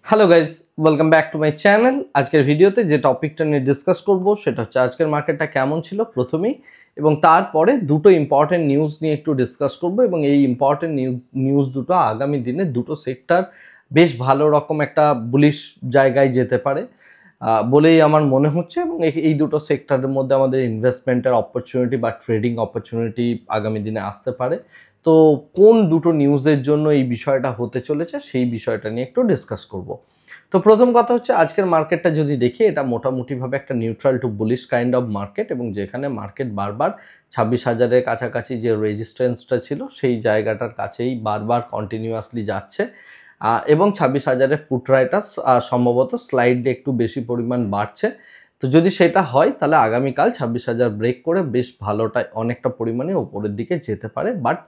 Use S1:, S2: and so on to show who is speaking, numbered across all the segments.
S1: Hello guys, welcome back to my channel. আজকের ভিডিওতে যে টপিকটা নিয়ে ডিসকাস করব সেটা হচ্ছে আজকের মার্কেটটা কেমন ছিল প্রথমেই, এবং তারপরে দুটো ইম্পর্টেন্ট নিউজ নিয়ে একটু ডিসকাস করব। এবং এই ইম্পর্টেন্ট নিউজ দুটো আগামী দিনে দুটো সেক্টর বেশ ভালো রকম একটা বুলিশ জায়গায় যেতে পারে বলেই আমার মনে হচ্ছে। এবং এই দুটো সেক্টরের মধ্যে আমাদের ইনভেস্টমেন্টের অপরচুনিটি বা ট্রেডিং অপরচুনিটি আগামী দিনে আসতে পারে। তো কোন দুটো নিউজের জন্য এই বিষয়টা হতে চলেছে সেই বিষয়টা নিয়ে একটু ডিসকাস করব। তো প্রথম কথা হচ্ছে আজকের মার্কেটটা যদি দেখি, এটা মোটামুটিভাবে একটা neutral two bullish kind of market, এবং যেখানে মার্কেট বারবার 26,000-এর কাছাকাছি যে রেজিস্ট্যান্সটা ছিল সেই জায়গাটার কাছেই বারবার কন্টিনিউয়াসলি যাচ্ছে, এবং 26,000-এর পুট রাইটটা সম্ভবত স্লাইডে একটু বেশি পরিমাণ বাড়ছে। তো যদি সেটা হয় তাহলে আগামীকাল 26,000 ব্রেক করে বেশ ভালোটা অনেকটা পরিমাণে ওপরের দিকে যেতে পারে। বাট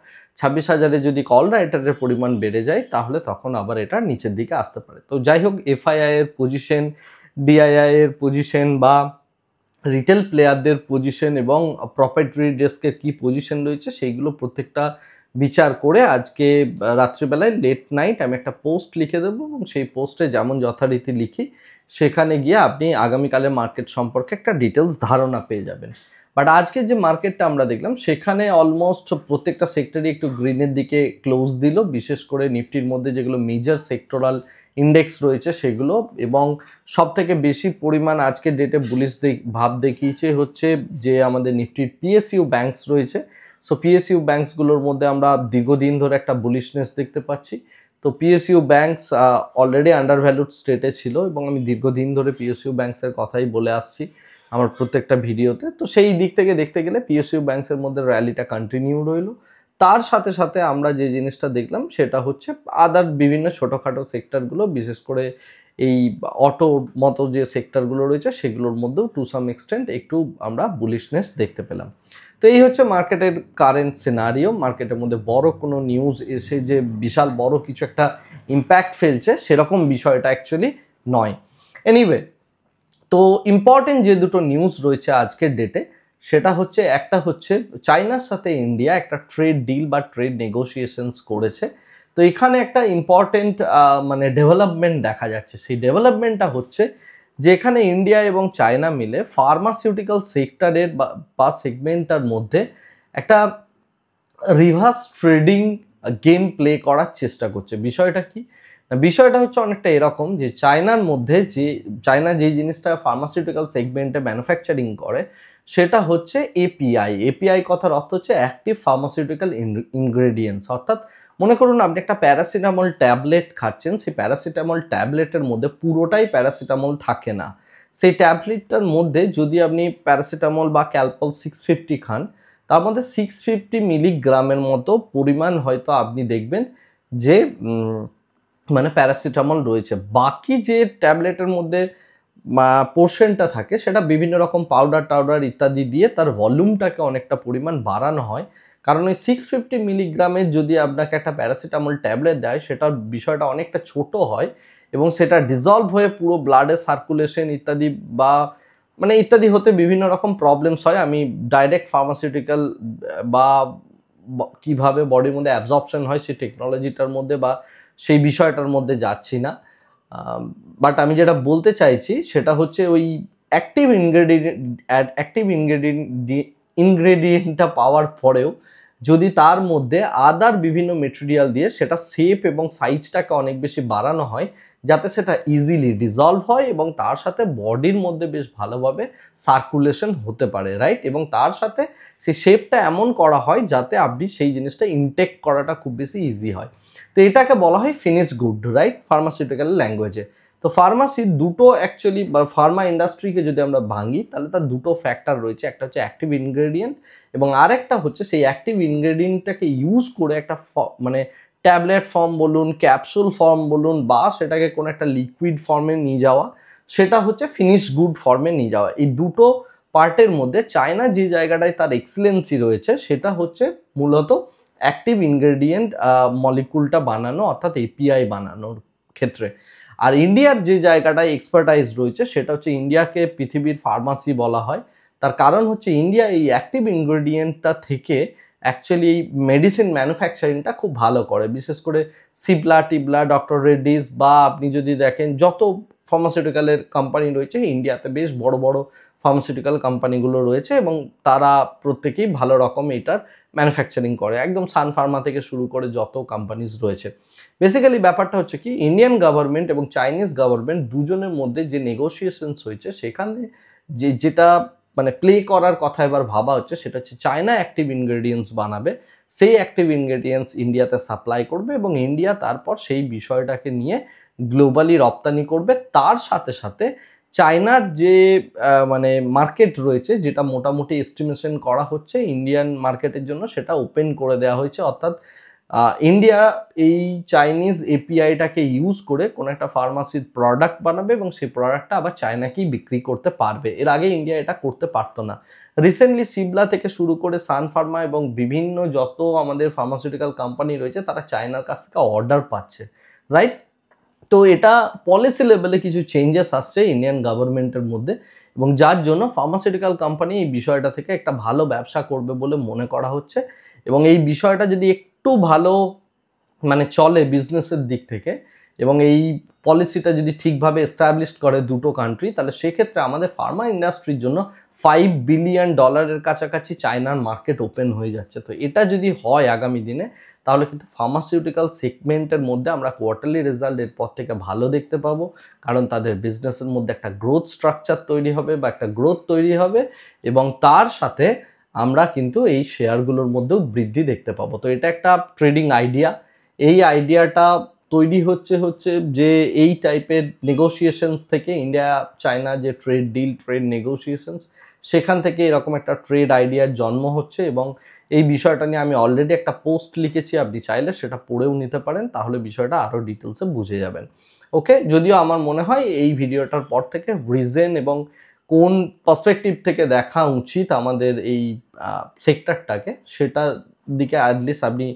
S1: 26,000-এ যদি কল রাইটারের পরিমাণ বেড়ে যায় তাহলে তখন আবার এটা নিচের দিকে আসতে পারে। তো যাই হোক, এফআইআই এর পজিশন, ডিআইআই এর পজিশন বা রিটেল প্লেয়ারদের পজিশন এবং প্রপার্টি ডেস্কের কি পজিশন রয়েছে সেইগুলো প্রত্যেকটা বিচার করে আজকে রাত্রিবেলায় লেট নাইট আমি একটা পোস্ট লিখে দেবো, এবং সেই পোস্টে যেমন যথারীতি লিখি সেখানে গিয়ে আপনি আগামীকালের মার্কেট সম্পর্কে একটা ডিটেলস ধারণা পেয়ে যাবেন। বাট আজকে যে মার্কেটটা আমরা দেখলাম সেখানে অলমোস্ট প্রত্যেকটা সেক্টরই একটু গ্রিনের দিকে ক্লোজ দিল, বিশেষ করে নিফটির মধ্যে যেগুলো মেজর সেক্টরাল ইন্ডেক্স রয়েছে সেগুলো। এবং সব থেকে বেশি পরিমাণ আজকের ডেটে বুলিশ ভাব দেখিয়েছে হচ্ছে যে আমাদের নিফটির পিএসইউ ব্যাংকস রয়েছে। সো পিএসইউ ব্যাংকসগুলোর মধ্যে আমরা দীর্ঘদিন ধরে একটা বুলিশনেস দেখতে পাচ্ছি। তো PSU banks already under valued স্টেটে ছিল, এবং আমি দীর্ঘদিন ধরে পিএসইউ ব্যাংকসের কথাই বলে আসছি আমার প্রত্যেকটা ভিডিওতে। তো সেই দিক থেকে দেখতে গেলে পিএসইউ ব্যাংকসের মধ্যে র্যালিটা কন্টিনিউ রইল। তার সাথে সাথে আমরা যে জিনিসটা দেখলাম সেটা হচ্ছে আদার বিভিন্ন ছোটোখাটো সেক্টরগুলো, বিশেষ করে এই অটোর মতো যে সেক্টরগুলো রয়েছে সেগুলোর মধ্যেও টু সাম এক্সটেন্ট একটু আমরা বুলিশনেস দেখতে পেলাম। তো এই হচ্ছে মার্কেটের কারেন্ট সিনারিও। মার্কেটের মধ্যে বড় কোনো নিউজ এসে যে বিশাল বড় কিছু একটা ইম্প্যাক্ট ফেলছে সেরকম বিষয়টা অ্যাকচুয়ালি নয়। এনিওয়ে, তো ইম্পর্টেন্ট যে দুটো নিউজ রয়েছে আজকের ডেটে সেটা হচ্ছে, একটা হচ্ছে চায়নার সাথে ইন্ডিয়া একটা ট্রেড ডিল বা ট্রেড নেগোসিয়েশনস করেছে। তো এখানে একটা ইম্পর্টেন্ট মানে ডেভেলপমেন্ট দেখা যাচ্ছে। সেই ডেভেলপমেন্টটা হচ্ছে যে এখানে ইন্ডিয়া এবং চায়না মিলে ফার্মাসিউটিক্যাল সেক্টরের বা সেগমেন্টটার মধ্যে একটা রিভার্স ট্রেডিং গেম প্লে করার চেষ্টা করছে। বিষয়টা কি? বিষয়টা হচ্ছে অনেকটা এরকম যে চায়না যে জিনিসটা ফার্মাসিউটিক্যাল সেগমেন্টে ম্যানুফ্যাকচারিং করে সেটা হচ্ছে এপিআই। এপিআই কথার অর্থ হচ্ছে অ্যাক্টিভ ফার্মাসিউটিক্যাল ইনগ্রেডিয়েন্টস। অর্থাৎ মনে করুন আপনি একটা প্যারাসিটামল ট্যাবলেট খাচ্ছেন, সেই প্যারাসিটামল ট্যাবলেটের মধ্যে পুরোটাই প্যারাসিটামল থাকে না। সেই ট্যাবলেটটার মধ্যে যদি আপনি প্যারাসিটামল বা ক্যালপল 650 খান, তার মধ্যে 650 মিলিগ্রামের মতো পরিমাণ হয়তো আপনি দেখবেন যে মানে প্যারাসিটামল রয়েছে। বাকি যে ট্যাবলেটের মধ্যে পোর্শনটা থাকে সেটা বিভিন্ন রকম পাউডার ইত্যাদি দিয়ে তার ভলিউমটাকে অনেকটা পরিমাণ বাড়ানো হয়। কারণ ওই 650 মিলিগ্রামের যদি আপনাকে একটা প্যারাসিটামল ট্যাবলেট দেয় সেটার বিষয়টা অনেকটা ছোট হয়, এবং সেটা ডিজলভ হয়ে পুরো ব্লাডে সার্কুলেশন ইত্যাদি বা মানে ইত্যাদি হতে বিভিন্ন রকম প্রবলেমস হয়। আমি ডাইরেক্ট ফার্মাসিউটিক্যাল বা কিভাবে বডির মধ্যে অ্যাবজর্পশন হয় সেই টেকনোলজিটার মধ্যে বা সেই বিষয়টার মধ্যে যাচ্ছি না। বাট আমি যেটা বলতে চাইছি সেটা হচ্ছে ওই অ্যাক্টিভ ইনগ্রেডিয়েন্টটা পাওয়ার পরেও যদি তার মধ্যে আদার বিভিন্ন মেটেরিয়াল দিয়ে সেটা শেপ এবং সাইজটাকে অনেক বেশি বাড়ানো হয় যাতে সেটা ইজিলি ডিজলভ হয় এবং তার সাথে বডির মধ্যে বেশ ভালোভাবে সার্কুলেশন হতে পারে, রাইট? এবং তার সাথে সেই শেপটা এমন করা হয় যাতে আপনি সেই জিনিসটা ইনটেক করাটা খুব বেশি ইজি হয়। তো এটাকে বলা হয় ফিনিশ গুড, রাইট, ফার্মাসিউটিক্যাল ল্যাঙ্গুয়েজে। তো ফার্মাসির দুটো অ্যাকচুয়ালি বা ফার্মা ইন্ডাস্ট্রিকে যদি আমরা ভাঙি তাহলে তার দুটো ফ্যাক্টর রয়েছে। একটা হচ্ছে অ্যাক্টিভ ইনগ্রেডিয়েন্ট, এবং আরেকটা হচ্ছে সেই অ্যাক্টিভ ইনগ্রেডিয়েন্টটাকে ইউজ করে একটা মানে ট্যাবলেট ফর্ম বলুন, ক্যাপসুল ফর্ম বলুন, বা সেটাকে কোনো একটা লিকুইড ফর্মে নিয়ে যাওয়া, সেটা হচ্ছে ফিনিশ গুড ফর্মে নিয়ে যাওয়া। এই দুটো পার্টের মধ্যে চায়না যে জায়গাটায় তার এক্সেলেন্সি রয়েছে সেটা হচ্ছে মূলত অ্যাক্টিভ ইনগ্রেডিয়েন্ট মলিকুলটা বানানো, অর্থাৎ এপিআই বানানোর ক্ষেত্রে। আর ইন্ডিয়ার যে জায়গাটায় এক্সপার্টাইজ রয়েছে সেটা হচ্ছে, ইন্ডিয়াকে পৃথিবীর ফার্মাসি বলা হয়। তার কারণ হচ্ছে ইন্ডিয়া এই অ্যাক্টিভ ইনগ্রেডিয়েন্টটা থেকে অ্যাকচুয়ালি মেডিসিন ম্যানুফ্যাকচারিংটা খুব ভালো করে, বিশেষ করে সিবলা টিবলা, ডক্টর রেড্ডিস, বা আপনি যদি দেখেন যত ফার্মাসিউটিক্যালের কোম্পানি রয়েছে ইন্ডিয়াতে, বেশ বড় বড় ফার্মাসিউটিক্যাল কোম্পানিগুলো রয়েছে এবং তারা প্রত্যেকেই ভালো রকম এটার ম্যানুফ্যাকচারিং করে, একদম সান ফার্মা থেকে শুরু করে যত কোম্পানিজ রয়েছে। বেসিক্যালি ব্যাপারটা হচ্ছে কি, ইন্ডিয়ান গভর্নমেন্ট এবং চাইনিজ গভর্নমেন্ট দুজনের মধ্যে যে নেগোসিয়েশনস হয়েছে সেখানে যেটা মানে প্লে করার কথা এবার ভাবা হচ্ছে সেটা হচ্ছে চায়না অ্যাক্টিভ ইনগ্রেডিয়েন্টস বানাবে, সেই অ্যাক্টিভ ইনগ্রেডিয়েন্টস ইন্ডিয়াতে সাপ্লাই করবে এবং ইন্ডিয়া তারপর সেই বিষয়টাকে নিয়ে গ্লোবালি রপ্তানি করবে। তার সাথে সাথে চায়নার যে মানে মার্কেট রয়েছে, যেটা মোটামুটি এস্টিমেশন করা হচ্ছে ইন্ডিয়ান মার্কেটের জন্য, সেটা ওপেন করে দেওয়া হয়েছে। অর্থাৎ ইন্ডিয়া এই চাইনিজ এপিআইটাকে ইউজ করে কোনো একটা ফার্মাসির প্রোডাক্ট বানাবে এবং সেই প্রোডাক্টটা আবার চায়নাকেই বিক্রি করতে পারবে। এর আগে ইন্ডিয়া এটা করতে পারতো না। রিসেন্টলি সিবলা থেকে শুরু করে সান ফার্মা এবং বিভিন্ন যত আমাদের ফার্মাসিউটিক্যাল কোম্পানি রয়েছে তারা চায়নার কাছ থেকে অর্ডার পাচ্ছে, রাইট? তো এটা পলিসি লেভেলে কিছু চেঞ্জেস আসছে ইন্ডিয়ান গভর্নমেন্টের মধ্যে এবং যার জন্য ফার্মাসিউটিক্যাল কোম্পানি এই বিষয়টা থেকে একটা ভালো ব্যবসা করবে বলে মনে করা হচ্ছে। এবং এই বিষয়টা যদি একটু ভালো মানে চলে বিজনেসের দিক থেকে এবং এই পলিসিটা যদি ঠিকভাবে এস্টাবলিশ করে দুটো কান্ট্রি, তাহলে সেক্ষেত্রে আমাদের ফার্মা ইন্ডাস্ট্রির জন্য $5 বিলিয়ন কাছাকাছি চায়নার মার্কেট ওপেন হয়ে যাচ্ছে। তো এটা যদি হয় আগামী দিনে, তাহলে কিন্তু ফার্মাসিউটিক্যাল সেগমেন্টের মধ্যে আমরা কোয়ার্টারলি রেজাল্ট এর পর থেকে ভালো দেখতে পাবো, কারণ তাদের বিজনেসের মধ্যে একটা গ্রোথ স্ট্রাকচার তৈরি হবে বা একটা গ্রোথ তৈরি হবে এবং তার সাথে আমরা কিন্তু এই শেয়ারগুলোর মধ্যেও বৃদ্ধি দেখতে পাবো। তো এটা একটা ট্রেডিং আইডিয়া। এই আইডিয়াটা তৈরি হচ্ছে যে এই টাইপের নেগোসিয়েশনস থেকে, ইন্ডিয়া চায়না যে ট্রেড ডিল, ট্রেড নেগোসিয়েশনস, সেখান থেকে এরকম একটা ট্রেড আইডিয়ার জন্ম হচ্ছে এবং এই বিষয়টা নিয়ে আমি অলরেডি একটা পোস্ট লিখেছি, আপনি চাইলে সেটা পড়েও নিতে পারেন, তাহলে বিষয়টা আরও ডিটেলসে বুঝে যাবেন। ওকে, যদিও আমার মনে হয় এই ভিডিওটার পর থেকে রিজন এবং কোন পার্সপেক্টিভ থেকে দেখা উচিত আমাদের এই সেক্টরটাকে, সেটার দিকে অ্যাটলিস্ট আপনি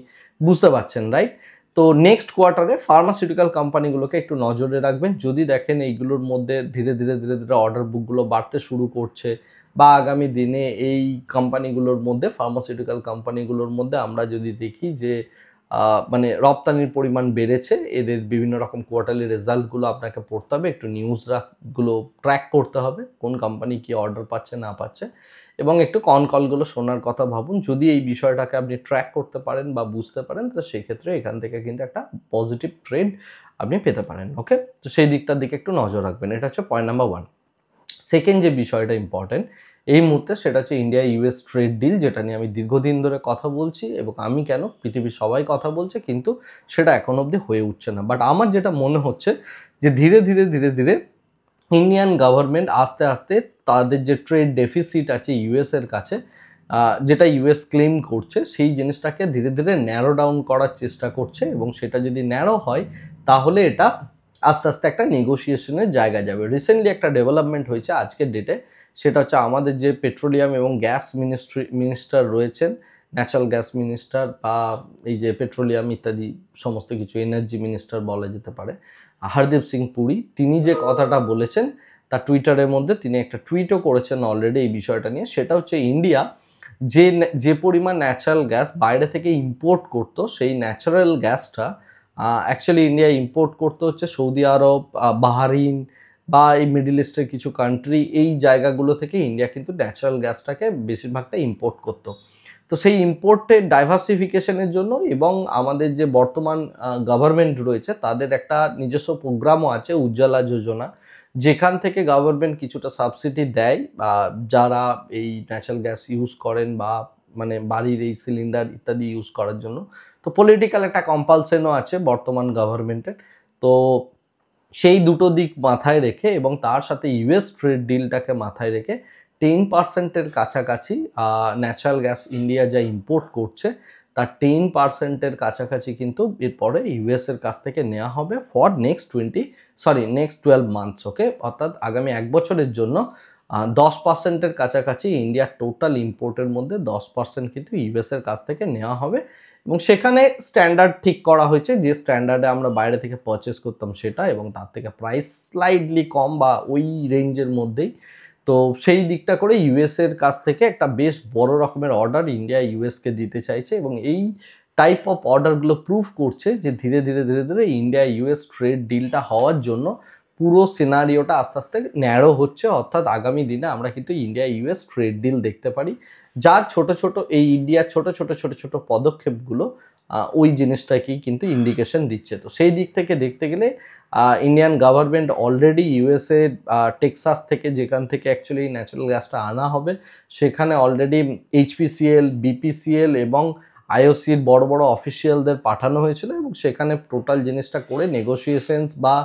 S1: বুঝতে পারছেন, রাইট? তো নেক্সট কোয়ার্টারে ফার্মাসিউটিক্যাল কোম্পানিগুলোকে একটু নজরে রাখবেন। যদি দেখেন এইগুলোর মধ্যে ধীরে ধীরে অর্ডার বুকগুলো বাড়তে শুরু করছে বা আগামী দিনে এই কোম্পানিগুলোর মধ্যে, ফার্মাসিউটিক্যাল কোম্পানিগুলোর মধ্যে আমরা যদি দেখি যে মানে রপ্তানির পরিমাণ বেড়েছে, এদের বিভিন্ন রকম কোয়ার্টারলি রেজাল্টগুলো আপনাকে পড়তে হবে, একটু নিউজগুলো ট্র্যাক করতে হবে কোন কোম্পানি কি অর্ডার পাচ্ছে না পাচ্ছে, এবং একটু কলগুলো শোনার কথা ভাবুন। যদি এই বিষয়টাকে আপনি ট্র্যাক করতে পারেন বা বুঝতে পারেন, তো সেক্ষেত্রে এখান থেকে কিন্তু একটা পজিটিভ ট্রেড আপনি পেতে পারেন। ওকে, তো সেই দিকটার দিকে একটু নজর রাখবেন। এটা হচ্ছে পয়েন্ট নাম্বার 1। সেকেন্ড যে বিষয়টা ইম্পর্টেন্ট এই মুহূর্তে, সেটা হচ্ছে ইন্ডিয়া ইউএস ট্রেড ডিল, যেটা নিয়ে আমি দীর্ঘদিন ধরে কথা বলছি এবং আমি কেন, পৃথিবীর সবাই কথা বলছে, কিন্তু সেটা এখন অবধি হয়ে উঠছে না। বাট আমার যেটা মনে হচ্ছে যে ধীরে ধীরে ইন্ডিয়ান গভর্নমেন্ট আস্তে আস্তে তাদের যে ট্রেড ডেফিসিট আছে ইউএস এর কাছে, যেটা ইউএস ক্লেম করছে, সেই জিনিসটাকে ধীরে ধীরে ন্যারো ডাউন করার চেষ্টা করছে এবং সেটা যদি ন্যারো হয় তাহলে এটা আস্তে আস্তে একটা নেগোসিয়েশনের জায়গা যাবে। রিসেন্টলি একটা ডেভেলপমেন্ট হয়েছে আজকের ডেটে, সেটা হচ্ছে আমাদের যে পেট্রোলিয়াম এবং গ্যাস মিনিস্টার রয়েছেন, ন্যাচারাল গ্যাস মিনিস্টার বা এই যে পেট্রোলিয়াম ইত্যাদি সমস্ত কিছু, এনার্জি মিনিস্টার বলা যেতে পারে, হরদীপ সিং পুরী, তিনি যে কথাটা বলেছেন তার টুইটারের মধ্যে তিনি একটা টুইটও করেছেন অলরেডি এই বিষয়টা নিয়ে। সেটা হচ্ছে ইন্ডিয়া যে পরিমাণ ন্যাচারাল গ্যাস বাইরে থেকে ইম্পোর্ট করতো, সেই ন্যাচারাল গ্যাসটা অ্যাকচুয়ালি ইন্ডিয়া ইম্পোর্ট করতে হচ্ছে সৌদি আরব, বাহরিন বা এই মিডল ইস্টের কিছু কান্ট্রি, এই জায়গাগুলো থেকে ইন্ডিয়া কিন্তু ন্যাচারাল গ্যাসটাকে বেশিরভাগটা ইম্পোর্ট করতো। তো সেই ইম্পোর্টের ডাইভার্সিফিকেশনের জন্য এবং আমাদের যে বর্তমান গভর্নমেন্ট রয়েছে তাদের একটা নিজস্ব প্রোগ্রামও আছে, উজ্জ্বলা যোজনা, যেখান থেকে গভর্নমেন্ট কিছুটা সাবসিডি দেয় যারা এই ন্যাচারাল গ্যাস ইউজ করেন বা মানে বাড়ির এই সিলিন্ডার ইত্যাদি ইউজ করার জন্য। তো পলিটিক্যাল একটা কম্পালশনও আছে বর্তমান গভর্নমেন্টের। তো সেই দুটো দিক মাথায় রেখে এবং তার সাথে ইউএস ট্রেড ডিলটাকে মাথায় রেখে 10%-এর কাছাকাছি ন্যাচারাল গ্যাস ইন্ডিয়া যা ইম্পোর্ট করছে তার 10%-এর কাছাকাছি কিন্তু এরপরে ইউএসের কাছ থেকে নেওয়া হবে ফর নেক্সট 12 মান্থস। ওকে, অর্থাৎ আগামী 1 বছরের জন্য 10%-এর কাছাকাছি ইন্ডিয়ার টোটাল ইম্পোর্টের মধ্যে 10% কিন্তু ইউএসের কাছ থেকে নেওয়া হবে এবং সেখানে স্ট্যান্ডার্ড ঠিক করা হয়েছে, যে স্ট্যান্ডার্ডে আমরা বাইরে থেকে পারচেস করতাম সেটা, এবং তার থেকে প্রাইস স্লাইডলি কম বা ওই রেঞ্জের মধ্যেই। তো সেই দিকটা করে ইউএস এর কাছ থেকে একটা বেশ বড় রকমের অর্ডার ইন্ডিয়া ইউএসকে দিতে চাইছে, এবং এই টাইপ অফ অর্ডারগুলো প্রুভ করছে যে ধীরে ধীরে ধীরে ধীরে ইন্ডিয়া ইউএস ট্রেড ডিলটা হওয়ার জন্য পুরো সিনারিওটা আস্তে আস্তে ন্যারো হচ্ছে। অর্থাৎ আগামী দিনে আমরা কিন্তু ইন্ডিয়া ইউএস ট্রেড ডিল দেখতে পারি, যার ছোট ছোট এই ইন্ডিয়ার ছোট ছোট ছোট ছোট পদক্ষেপগুলো ওই জিনিসটাকেই কিন্তু ইন্ডিকেশন দিচ্ছে। তো সেই দিক থেকে দেখতে গেলে Indian government already USA Texas থেকে, যেখান থেকে অ্যাকচুয়ালি ন্যাচারাল গ্যাসটা আনা হবে, সেখানে অলরেডি এইচপিসিএল, বিপিসিএল এবং আইওসির বড় বড় অফিসিয়ালদের পাঠানো হয়েছিল, এবং সেখানে টোটাল জিনিসটা করে নেগোসিয়েশনস বা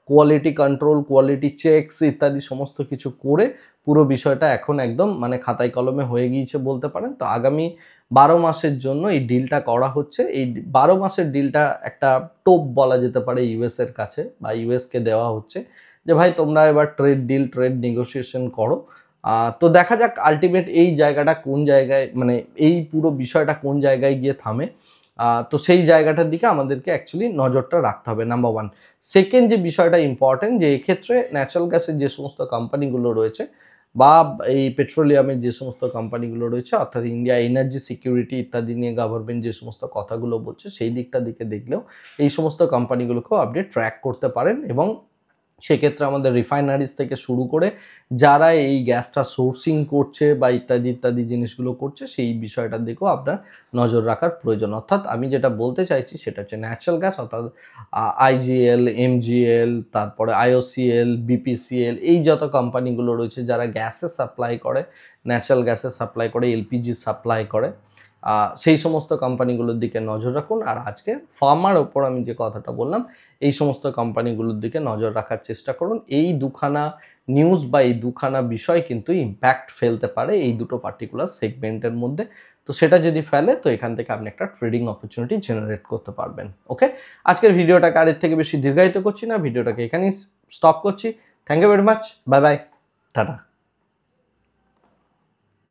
S1: কোয়ালিটি কন্ট্রোল, কোয়ালিটি চেকস ইত্যাদি সমস্ত কিছু করে পুরো বিষয়টা এখন একদম মানে খাতায় কলমে হয়ে গিয়েছে বলতে পারেন। তো আগামী 12 মাসের জন্য এই ডিলটা করা হচ্ছে। এই 12 মাসের ডিলটা একটা টোপ বলা যেতে পারে ইউএস এর কাছে, বা ইউএসকে দেওয়া হচ্ছে যে ভাই তোমরা এবার ট্রেড ডিল, ট্রেড নেগোসিয়েশন করো। তো দেখা যাক আলটিমেট এই জায়গাটা কোন জায়গায়, মানে এই পুরো বিষয়টা কোন জায়গায় গিয়ে থামে। তো সেই জায়গাটার দিকে আমাদেরকে অ্যাকচুয়ালি নজরটা রাখতে হবে, নাম্বার ওয়ান। সেকেন্ড যে বিষয়টা ইম্পর্টেন্ট, যে এক্ষেত্রে ন্যাচারাল গ্যাসের যে সমস্ত কোম্পানিগুলো রয়েছে বা এই পেট্রোলিয়ামের যে সমস্ত কোম্পানিগুলো রয়েছে, অর্থাৎ ইন্ডিয়া এনার্জি সিকিউরিটি ইত্যাদি নিয়ে গভর্নমেন্ট যে সমস্ত কথাগুলো বলছে, সেই দিকটা দিকে দেখলেও এই সমস্ত কোম্পানিগুলোকেও আপনি ট্র্যাক করতে পারেন। এবং সেক্ষেত্রে আমাদের রিফাইনারিজ থেকে শুরু করে যারা এই গ্যাসটা সোর্সিং করছে বা ইত্যাদি ইত্যাদি জিনিসগুলো করছে, সেই বিষয়টার দিকেও আপনার নজর রাখার প্রয়োজন। অর্থাৎ আমি যেটা বলতে চাইছি সেটা হচ্ছে ন্যাচারাল গ্যাস, অর্থাৎ আইজিএল, এমজিএল, তারপরে আইওসিএল, বিপিসিএল, এই যত কোম্পানিগুলো রয়েছে যারা গ্যাসের সাপ্লাই করে, ন্যাচারাল গ্যাসের সাপ্লাই করে, এলপিজি সাপ্লাই করে, সেই সমস্ত কোম্পানিগুলোর দিকে নজর রাখুন। আর আজকে ফার্মার ওপর আমি যে কথাটা বললাম, এই সমস্ত কোম্পানিগুলোর দিকে নজর রাখার চেষ্টা করুন। এই দুখানা নিউজ বা এই দুখানা বিষয় কিন্তু ইম্প্যাক্ট ফেলতে পারে এই দুটো পার্টিকুলার সেগমেন্টের মধ্যে। তো সেটা যদি ফেলে, তো এখান থেকে আপনি একটা ট্রেডিং অপরচুনিটি জেনারেট করতে পারবেন। ওকে, আজকের ভিডিওটাকে আর এর থেকে বেশি দীর্ঘায়িত করছি না, ভিডিওটাকে এখানেই স্টপ করছি। Thank you very much, bye bye, tata.